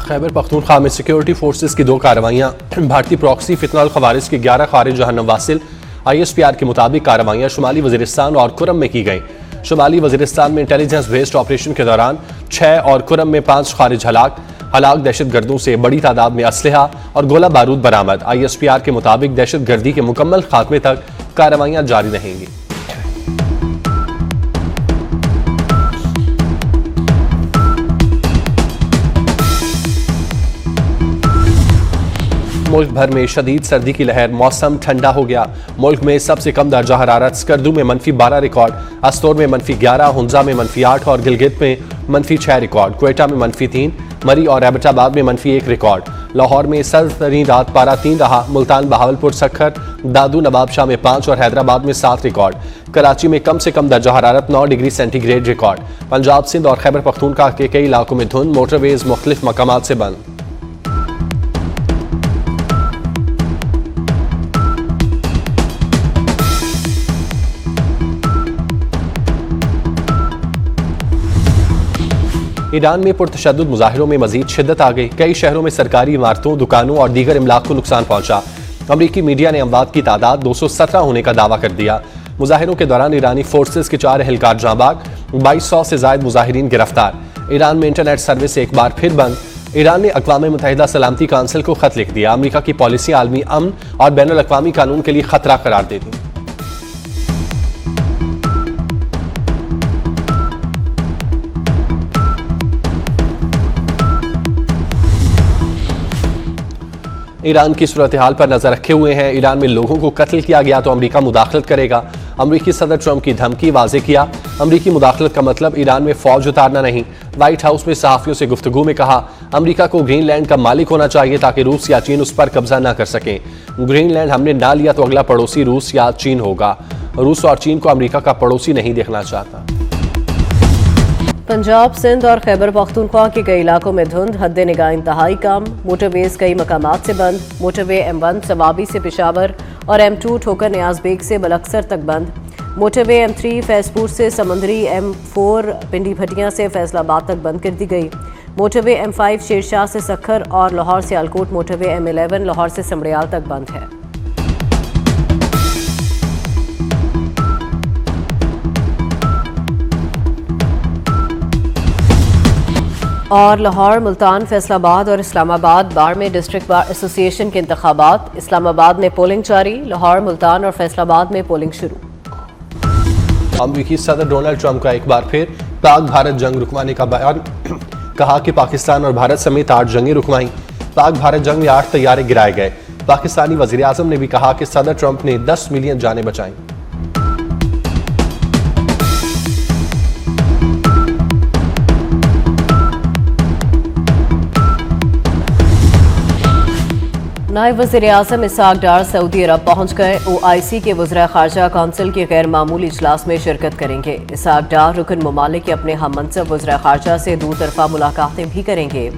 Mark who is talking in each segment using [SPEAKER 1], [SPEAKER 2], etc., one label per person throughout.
[SPEAKER 1] खैबर पख्तूनख्वा में security forces की 2 कार्रवाइयाँ। भारतीय प्रॉक्सी फितनाल खवारिज के 11 खारिज जहन्नम वासिल। ISPR के मुताबिक कार्रवाइयाँ शुमाली वजीरिस्तान और कुरम में की गई। शुमाली वजीरिस्तान में इंटेलिजेंस बेस्ड ऑपरेशन के दौरान 6 और कुरम में 5 खारिज हलाक दहशत गर्दों से बड़ी तादाद में असलहा और गोला बारूद बरामद। ISPR के मुताबिक दहशत गर्दी के मुकम्मल खात्मे तक कार्रवाइयाँ जारी रहेंगी। मुल्क भर में शदीद सर्दी की लहर, मौसम ठंडा हो गया। मुल्क में सबसे कम दर्जा हरारत स्कर्दू में -12 रिकॉर्ड, अस्तोर में -11, हुंजा में -8 और गिलगित में -6 रिकॉर्ड, क्वेटा में -3, मरी और एबटाबाद में -1 रिकॉर्ड। लाहौर में सर्द तरीन रात पारा 3 रहा। मुल्तान, बहावलपुर, सखर, दादू, नवाबशाह में 5 और हैदराबाद में 7 रिकॉर्ड। कराची में कम से कम दर्जा हरारत 9 degree centigrade record. Punjab, Sindh और खैबर पख्तूनख्वा के कई इलाकों में धुंध, मोटरवेज मुख्तलिफ मकामात से बंद। ईरान में पुरतशद्दुद मुजाहिरों में मजीद शिद्दत आ गई। कई शहरों में सरकारी इमारतों, दुकानों और दीगर इमलाक को नुकसान पहुंचा। अमरीकी मीडिया ने अमवात की तादाद 217 होने का दावा कर दिया। मुजाहिरों के दौरान ईरानी फोर्सेस के 4 एहलकार जाँ बाग, 2200 से जायद मुजाहिरीन गिरफ्तार। ईरान में इंटरनेट सर्विस एक बार फिर बंद। ईरान ने अक़वाम मुत्तहिदा सलामती काउंसिल को खत लिख दिया। अमरीका की पॉलिसी आलमी अमन और बैनुल अक़वामी कानून के लिए खतरा करार देती। ईरान की सूरत हाल पर नजर रखे हुए हैं। ईरान में लोगों को कत्ल किया गया तो अमरीका मुदाखलत करेगा। अमरीकी सदर ट्रंप की धमकी वाज़े किया। अमरीकी मुदाखलत का मतलब ईरान में फौज उतारना नहीं। व्हाइट हाउस में सहाफ़ियों से गुफ्तगू में कहा, अमरीका को ग्रीनलैंड का मालिक होना चाहिए ताकि रूस या चीन उस पर कब्जा ना कर सकें। ग्रीनलैंड हमने ना लिया तो अगला पड़ोसी रूस या चीन होगा। रूस और चीन को अमरीका का पड़ोसी नहीं देखना चाहता।
[SPEAKER 2] पंजाब, सिंध और खैबर पख्तूनख्वा के कई इलाकों में धुंध, हद निगाह इंतहाई कम। मोटरवेज कई मकामात से बंद। मोटरवे M1 सवाबी से पेशावर और M2 ठोकर नियाज बेग से बलक्सर तक बंद। मोटरवे M3 फैजपुर से समंदरी, M4 पिंडी भटिया से फैसलाबाद तक बंद कर दी गई। मोटरवे M5 शेरशाह से सखर और लाहौर से आलकोट। मोटरवे M11 लाहौर से समड़ियाल तक बंद है। और लाहौर, मुल्तान, फैसलाबाद और इस्लामाबाद बार में डिस्ट्रिक्ट बार एसोसिएशन के इंतखाबात। इस्लामाबाद में पोलिंग जारी। लाहौर, मुल्तान और फैसलाबाद में पोलिंग शुरू।
[SPEAKER 1] अमरीकी सदर डोनाल्ड ट्रंप का एक बार फिर पाक भारत जंग रुकवाने का बयान। कहा कि पाकिस्तान और भारत समेत 8 जंगें रुकवाईं। पाक भारत जंग में 8 तैयारे गिराए गए। पाकिस्तानी वज़ीर आज़म ने भी कहा कि सदर ट्रंप ने 10 मिलियन जानें बचाईं।
[SPEAKER 2] नायब वज़ीर-ए-आज़म इसहाक डार सऊदी अरब पहुंच गए। OIC के वज़ीर ख़ारजा काउंसिल के गैर मामूली इजलास में शिरकत करेंगे। इसहाक डार रुकन ममालिक के अपने हम मनसब वज़ीर ख़ारजा से 2 तरफ़ा मुलाकातें भी करेंगे।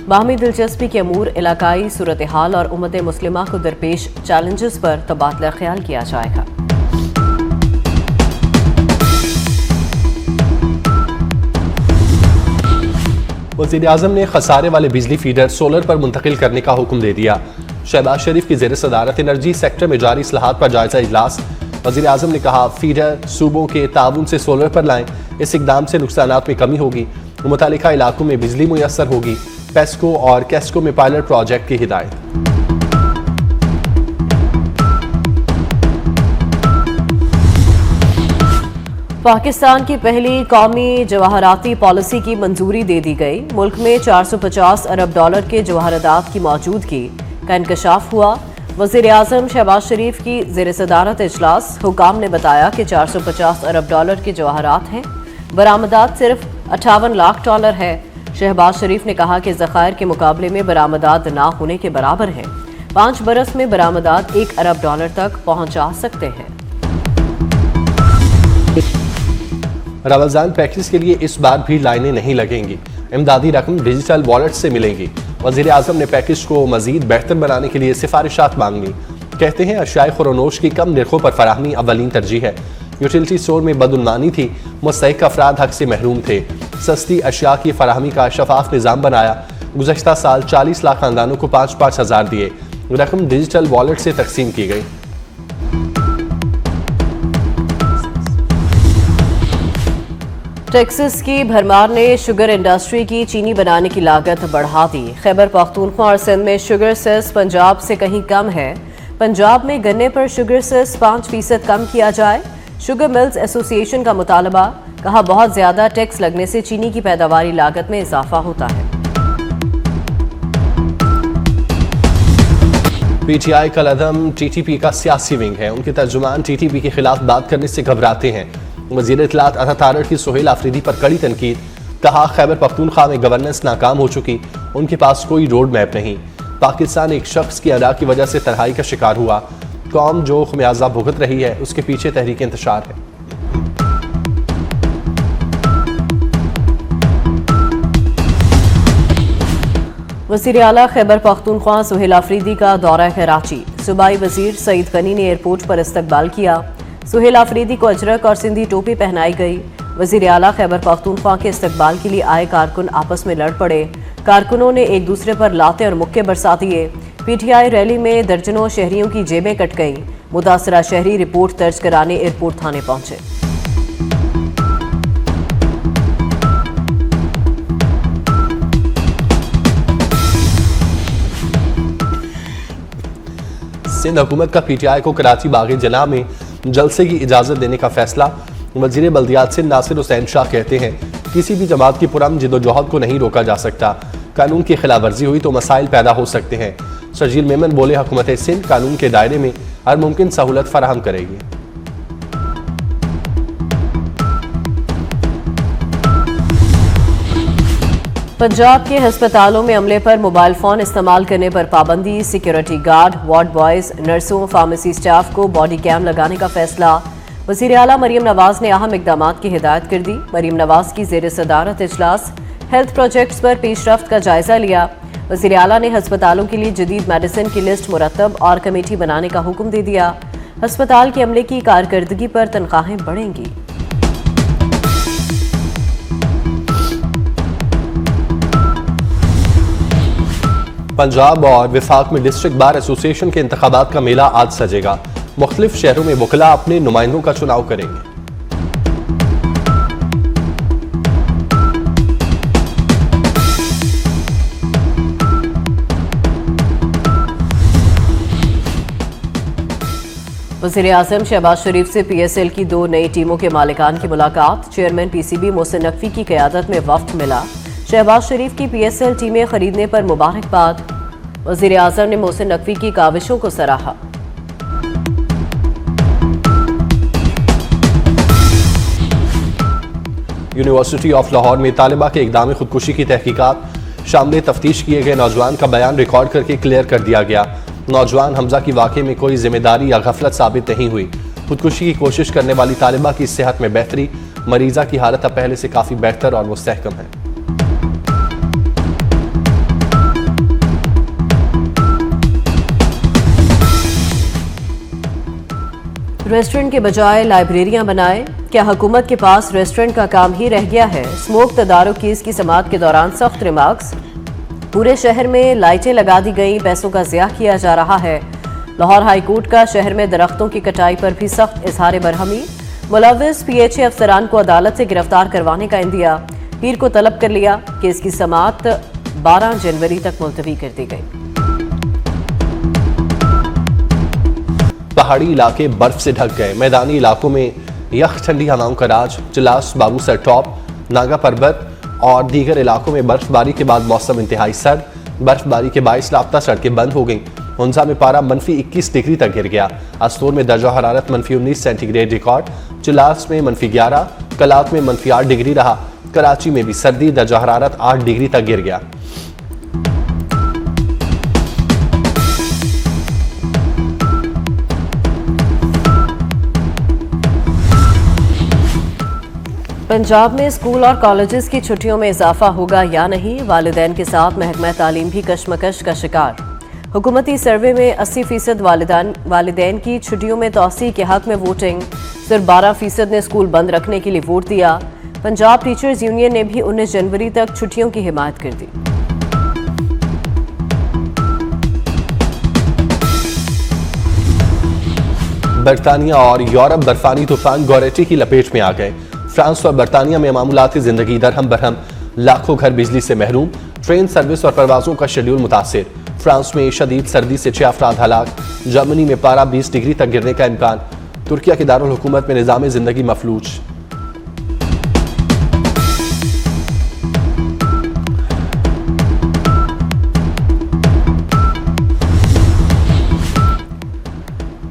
[SPEAKER 2] बाहमी दिलचस्पी के अमूर, इलाकाई सूरत हाल और उम्मत मुस्लिमा को दरपेश चैलेंजेस पर तबादला ख्याल किया जाएगा।
[SPEAKER 1] वज़ीर आज़म ने खसारे वाले बिजली फीडर सोलर पर मुंतकिल करने का हुक्म दे दिया। शहबाज शरीफ की ज़ेर सदारत एनर्जी सेक्टर में जारी इस्लाहात पर जायजा इजलास। वज़ीर आज़म ने कहा, फीडर सूबों के ताउन से सोलर पर लाएं। इस इक़दाम से नुकसानात में कमी होगी। मुतालिका इलाकों में बिजली मुयस्सर होगी। पेस्को और कैस्को में पायलट प्रोजेक्ट की हिदायत।
[SPEAKER 2] पाकिस्तान की पहली कौमी जवाहराती पॉलिसी की मंजूरी दे दी गई। मुल्क में 450 अरब डॉलर के जवाहरात की मौजूदगी का इंकशाफ हुआ। वज़ीर आज़म शहबाज शरीफ की ज़ेर सदारत इजलास। हुकाम ने बताया कि 450 अरब डॉलर के जवाहरात हैं। बरामदात सिर्फ 58 लाख डॉलर है। शहबाज शरीफ ने कहा कि ज़खायर के मुकाबले में बरामदात ना होने के बराबर हैं। 5 बरस में बरामदात 1 अरब डॉलर तक पहुँचा सकते हैं।
[SPEAKER 1] रमज़ान पैकेज के लिए इस बार भी लाइनें नहीं लगेंगी। इमदादी रकम डिजिटल वॉलेट से मिलेंगी। वज़ीर आज़म ने पैकेज को मज़ीद बेहतर बनाने के लिए सिफारिशात मांग ली। कहते हैं अशियाए खुरोनोश की कम नरखों पर फराहमी अवलीन तरजीह है। यूटिलिटी स्टोर में बदउनवानी थी। मुस्तहिक अफराद हक से महरूम थे। सस्ती अशिया की फराहमी का शफाफ निज़ाम बनाया। गुज़श्ता साल 40 लाख खानदानों को 5-5 हज़ार दिए। रकम डिजिटल वॉलेट से तकसीम की गई।
[SPEAKER 2] टेक्सास की भरमार ने शुगर इंडस्ट्री की चीनी बनाने की लागत बढ़ा दी। खैबर पख्तूनख्वा और सिंध में शुगर सेस पंजाब से कहीं कम है। पंजाब में गन्ने पर शुगर सेस 5% कम किया जाए। शुगर मिल्स एसोसिएशन का मुतालबा, कहा बहुत ज्यादा टैक्स लगने से चीनी की पैदावारी लागत में इजाफा होता है।
[SPEAKER 1] पीटीआई का लदम टीटीपी का सियासी विंग है। उनके तर्जुमान टीटीपी के खिलाफ बात करने से घबराते हैं। वज़ीर इत्तलात अता तारड़ की सुहेल आफरीदी पर कड़ी तनकीद, कहा खैबर पख्तूनख्वा में गवर्नेंस नाकाम हो चुकी, उनके पास कोई रोड मैप नहीं। पाकिस्तान एक शख्स की अदा की वजह से तन्हाई का शिकार हुआ। कौम जो खमियाजा भुगत रही है उसके पीछे तहरीक इंतशार है।
[SPEAKER 2] वज़ीर आला खैबर पख्तूनख्वा सुहेल आफरीदी का दौरा कराची। सूबाई वज़ीर सईद गनी ने एयरपोर्ट पर इस्तकबाल किया। सुहेल आफरीदी को अजरक और सिंधी टोपी पहनाई गई। वज़ीर आला खैबर पख्तूनख्वा के इस्तकबाल के लिए आए कारकुन आपस में लड़ पड़े। कारकुनों ने एक दूसरे पर लाते और मुक्के बरसा दिए। पीटीआई रैली में दर्जनों शहरियों की जेबें कट गईं। मुतासरा शहरी रिपोर्ट दर्ज कराने एयरपोर्ट थाने पहुंचे।
[SPEAKER 1] सिंध हुकूमत का पीटीआई को कराची बाग़ जनाह में जलसे की इजाज़त देने का फैसला। वज़ीर बल्दियात सिंध नासिर हुसैन शाह कहते हैं किसी भी जमात की पुरअमन जिद्दोजहद को नहीं रोका जा सकता। कानून की खिलाफ वर्जी हुई तो मसाइल पैदा हो सकते हैं। शर्जील मेमन बोले हुकूमत सिंध कानून के दायरे में हर मुमकिन सहूलत फराहम करेगी।
[SPEAKER 2] पंजाब के अस्पतालों में अमले पर मोबाइल फोन इस्तेमाल करने पर पाबंदी। सिक्योरिटी गार्ड, वार्ड बॉयज, नर्सों, फार्मेसी स्टाफ को बॉडी कैम लगाने का फैसला। वज़ीर आला मरीम नवाज ने अहम इक़दामात की हिदायत कर दी। मरीम नवाज की ज़ेर सदारत इजलास हेल्थ प्रोजेक्ट्स पर पेशरफ्त का जायजा लिया। वज़ीर आला ने अस्पतालों के लिए जदीद मेडिसिन की लिस्ट मुरतब और कमेटी बनाने का हुक्म दे दिया। अस्पताल के अमले की कारकर्दगी पर तनख्वाहें बढ़ेंगी।
[SPEAKER 1] पंजाब और विफाक में डिस्ट्रिक्ट बार एसोसिएशन के इंतखाबात का मेला आज सजेगा। मुख्तलिफ शहरों में वकला अपने नुमाइंदों का चुनाव करेंगे।
[SPEAKER 2] वज़ीर आज़म शहबाज शरीफ से PSL की 2 नई टीमों के मालिकान की मुलाकात। चेयरमैन PCB मोहसिन नकवी की क़यादत में वफ्द मिला। शहबाज शरीफ की PSL टीमें खरीदने पर मुबारकबाद। वज़ीर आज़म ने मोहसिन नकवी की काविशों को सराहा।
[SPEAKER 1] यूनिवर्सिटी ऑफ लाहौर में तालिबा के इक़दाम खुदकुशी की तहकीकात। शामिल तफ्तीश किए गए नौजवान का बयान रिकॉर्ड करके क्लियर कर दिया गया। नौजवान हमजा की वाक़े में कोई जिम्मेदारी या गफलत साबित नहीं हुई। खुदकुशी की कोशिश करने वाली तालिबा की सेहत में बेहतरी। मरीजा की हालत अब पहले से काफ़ी बेहतर और मुस्तहकम है।
[SPEAKER 2] रेस्टोरेंट के बजाय लाइब्रेरियां बनाए। क्या हुकूमत के पास रेस्टोरेंट का काम ही रह गया है? स्मोक तदारुक केस की समाअत के दौरान सख्त रिमार्क्स। पूरे शहर में लाइटें लगा दी गई, पैसों का ज़िया किया जा रहा है। लाहौर हाईकोर्ट का शहर में दरख्तों की कटाई पर भी सख्त इजहार बरहमी। मुलव्विस PHA अफसरान को अदालत से गिरफ्तार करवाने का इंदिया। पीर को तलब कर लिया। केस की समाअत 12 जनवरी तक मुलतवी कर दी गई।
[SPEAKER 1] पहाड़ी इलाके बर्फ से ढक गए। मैदानी इलाकों में यख ठंडी हवाओं का राज। चिलास, बाबूसर टॉप, नागा पर्वत और दीगर इलाकों में बर्फबारी के बाद मौसम इंतहाई सर्द। बर्फबारी के बायस राब्ता सड़कें बंद हो गईं। हुंजा में पारा -21 डिग्री तक गिर गया। अस्तोर में दर्जा हरारत -19 सेंटीग्रेड रिकॉर्ड। चिलास में -11, कलात में -8 डिग्री रहा। कराची में भी सर्दी, दर्जा हरारत 8 डिग्री तक गिर गया।
[SPEAKER 2] पंजाब में स्कूल और कॉलेजेस की छुट्टियों में इजाफा होगा या नहीं? वालिदैन के साथ महकमा तालीम भी कशमकश का शिकार। हुकूमती सर्वे में 80% वालिदैन की छुट्टियों में तोसी के हक में वोटिंग। सिर्फ 12% ने स्कूल बंद रखने के लिए वोट दिया। पंजाब टीचर्स यूनियन ने भी 19 जनवरी तक छुट्टियों की हिमायत कर दी।
[SPEAKER 1] बरतानिया और यूरोप बर्फानी तूफान गोरेटी की लपेट में आ गए। फ्रांस और बरतानिया में मामूलाती जिंदगी दरहम बरहम, लाखों घर बिजली से महरूम, ट्रेन सर्विस और परवाजों का शेड्यूल मुतासिर। फ्रांस में शदीद सर्दी से 6 अफराद हलाक। जर्मनी में पारा 20 डिग्री तक गिरने का इम्कान। तुर्किया के दारुल हुकूमत में निज़ाम जिंदगी मफलूज।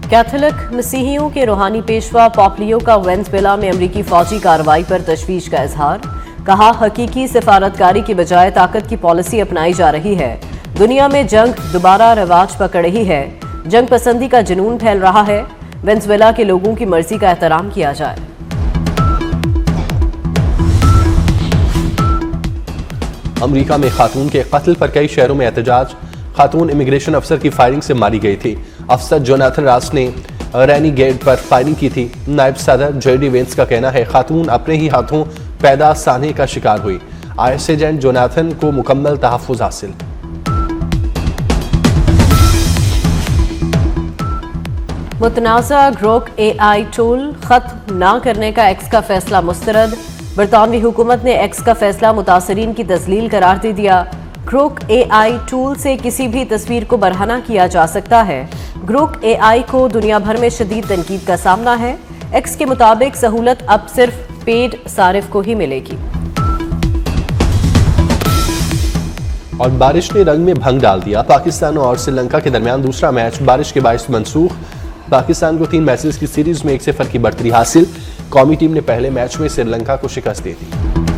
[SPEAKER 2] कैथोलिक मसीहियों के रूहानी पेशवा पॉपलियो का वेनेजुएला में अमरीकी फौजी कार्रवाई पर तशवीश का इजहार। कहा, हकीकी सिफारतकारी की बजाय ताकत की पॉलिसी अपनाई जा रही है। दुनिया में जंग दोबारा रवाज पकड़ रही है। जंग पसंदी का जुनून फैल रहा है। वेनेजुएला के लोगों की मर्जी का एहतराम किया जाए।
[SPEAKER 1] अमेरिका में खातून के कत्ल पर कई शहरों में एहतजाज। खातून इमिग्रेशन अफसर की फायरिंग से मारी गई थी। अफसर जोनाथन रास ने रैनी गेट पर फायरिंग की थी। नायब सदर जेडी वेंस का कहना है खातून अपने ही हाथों पैदा साने का शिकार हुई। आईएस एजेंट जोनाथन को मुकम्मल तहफ़्फ़ुज़ हासिल।
[SPEAKER 2] मुतनाज़ा ग्रोक AI टूल खत्म न करने का एक्स का फैसला मुस्तरद। बरतानवी हुकूमत ने एक्स का फैसला मुतासरीन की तस्लील करार दे दिया। ग्रोक AI टूल से किसी भी तस्वीर को बरहना किया जा सकता है। ग्रोक AI को दुनिया भर में शदीद तनकीद का सामना है। एक्स के मुताबिक सहूलत अब सिर्फ पेड सारिफ को ही मिलेगी।
[SPEAKER 1] और बारिश ने रंग में भंग डाल दिया। पाकिस्तान और श्रीलंका के दरमियान दूसरा मैच बारिश के बायस मनसूख। पाकिस्तान को 3 मैचेस की सीरीज में 1-0 की बढ़तरी हासिल। कौमी टीम ने पहले मैच में श्रीलंका को शिकस्त दे दी।